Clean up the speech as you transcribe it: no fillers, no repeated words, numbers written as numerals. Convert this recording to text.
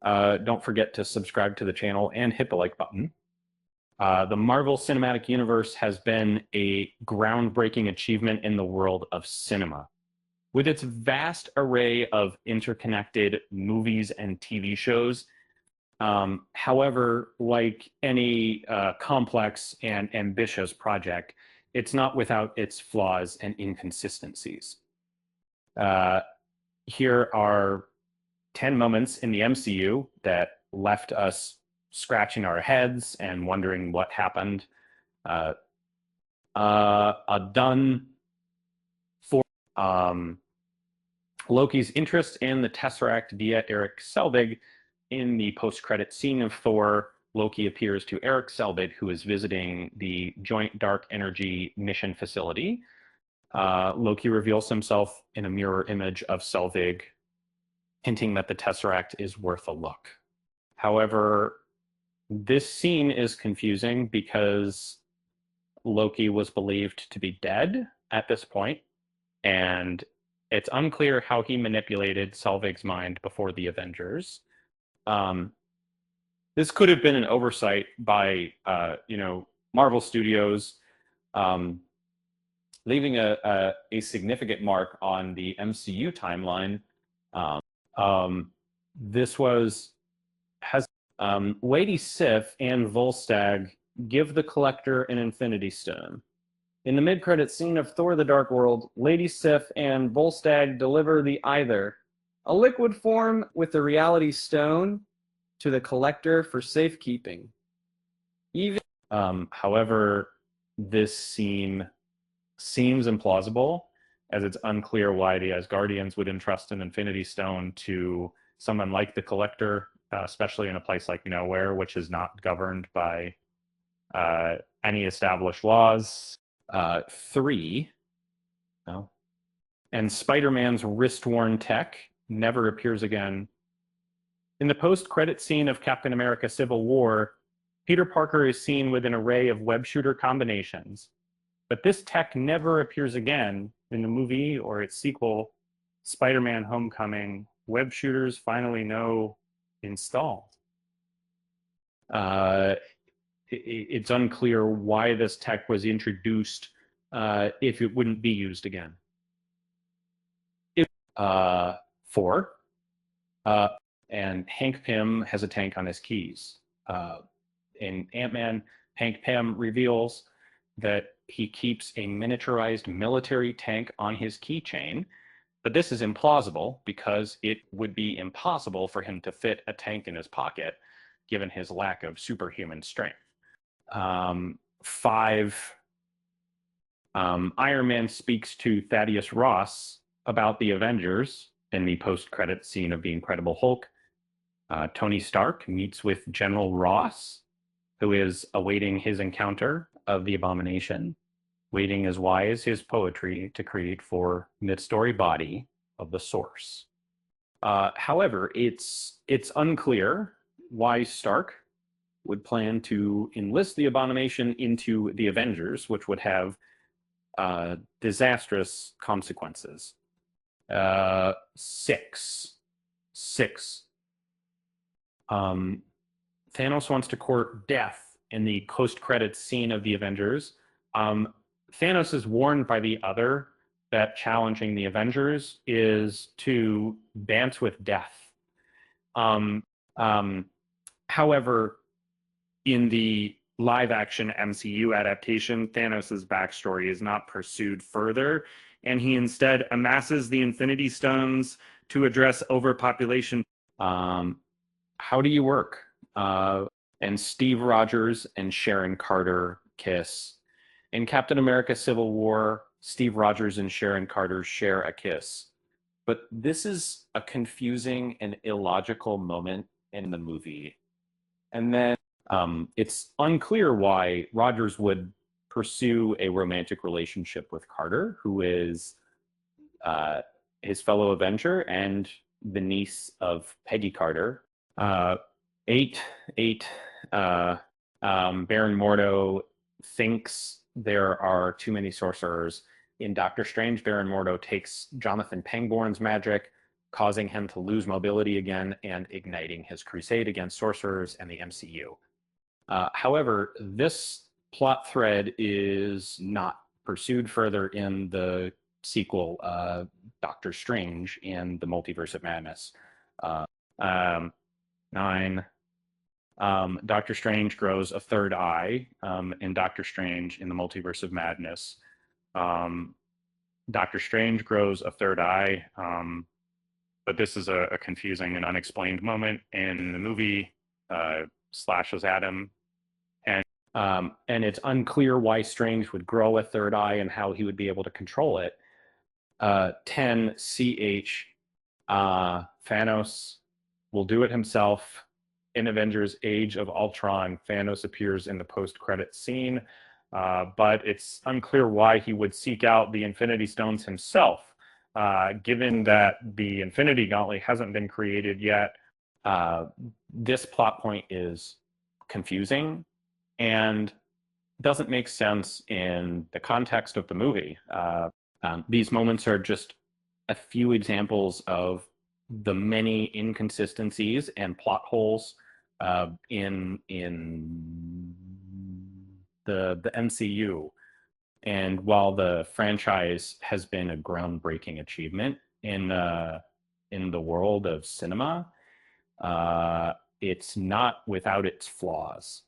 Don't forget to subscribe to the channel and hit the like button. The Marvel Cinematic Universe has been a groundbreaking achievement in the world of cinema. With its vast array of interconnected movies and TV shows, however, like any complex and ambitious project, it's not without its flaws and inconsistencies. Uh, Here are 10 moments in the MCU that left us scratching our heads and wondering what happened. Uh, done for Loki's interest in the Tesseract via Eric Selvig. In the post-credit scene of Thor, Loki appears to Eric Selvig, who is visiting the Joint Dark Energy mission facility. Loki reveals himself in a mirror image of Selvig, hinting that the Tesseract is worth a look. However, this scene is confusing because Loki was believed to be dead at this point, and it's unclear how he manipulated Selvig's mind before the Avengers. This could have been an oversight by, Marvel Studios, leaving a significant mark on the MCU timeline. This has Lady Sif and Volstagg give the Collector an Infinity Stone. In the mid-credit scene of Thor: The Dark World, Lady Sif and Volstagg deliver the Either, a liquid form with the Reality Stone, to the Collector for safekeeping. However, this scene seems implausible, as it's unclear why the Asgardians would entrust an Infinity Stone to someone like the Collector, especially in a place like Nowhere, which is not governed by any established laws. 3. No. And Spider-Man's wrist-worn tech never appears again. In the post-credit scene of Captain America: Civil War, Peter Parker is seen with an array of web shooter combinations, but this tech never appears again in the movie or its sequel, Spider-Man: Homecoming. Web shooters finally no installed. It's unclear why this tech was introduced if it wouldn't be used again. 4. And Hank Pym has a tank on his keys. In Ant-Man, Hank Pym reveals that he keeps a miniaturized military tank on his keychain, but this is implausible because it would be impossible for him to fit a tank in his pocket, given his lack of superhuman strength. 5. Iron Man speaks to Thaddeus Ross about the Avengers in the post-credit scene of The Incredible Hulk. Tony Stark meets with General Ross, who is awaiting his encounter of the Abomination, waiting as wise his poetry to create for mid-story body of the Source. However, it's unclear why Stark would plan to enlist the Abomination into the Avengers, which would have disastrous consequences. 6. Thanos wants to court death in the post-credits scene of the Avengers. Thanos is warned by the Other that challenging the Avengers is to dance with death. However, in the live-action MCU adaptation, Thanos' backstory is not pursued further, and he instead amasses the Infinity Stones to address overpopulation. How do you work? And Steve Rogers and Sharon Carter kiss. In Captain America: Civil War, Steve Rogers and Sharon Carter share a kiss. But this is a confusing and illogical moment in the movie. And then it's unclear why Rogers would pursue a romantic relationship with Carter, who is his fellow Avenger and the niece of Peggy Carter. 8. Baron Mordo thinks there are too many sorcerers. In Doctor Strange, Baron Mordo takes Jonathan Pangborn's magic, causing him to lose mobility again and igniting his crusade against sorcerers and the MCU. However, this plot thread is not pursued further in the sequel, Doctor Strange in the Multiverse of Madness. Um, 9. Doctor Strange grows a third eye in Doctor Strange in the Multiverse of Madness. Doctor Strange grows a third eye, but this is a confusing and unexplained moment in the movie. Slashes at him, and it's unclear why Strange would grow a third eye and how he would be able to control it. 10 CH Thanos will do it himself. In Avengers Age of Ultron, Thanos appears in the post-credit scene, but it's unclear why he would seek out the Infinity Stones himself, given that the Infinity Gauntlet hasn't been created yet. This plot point is confusing and doesn't make sense in the context of the movie. These moments are just a few examples of the many inconsistencies and plot holes in the MCU. And while the franchise has been a groundbreaking achievement in the world of cinema, it's not without its flaws.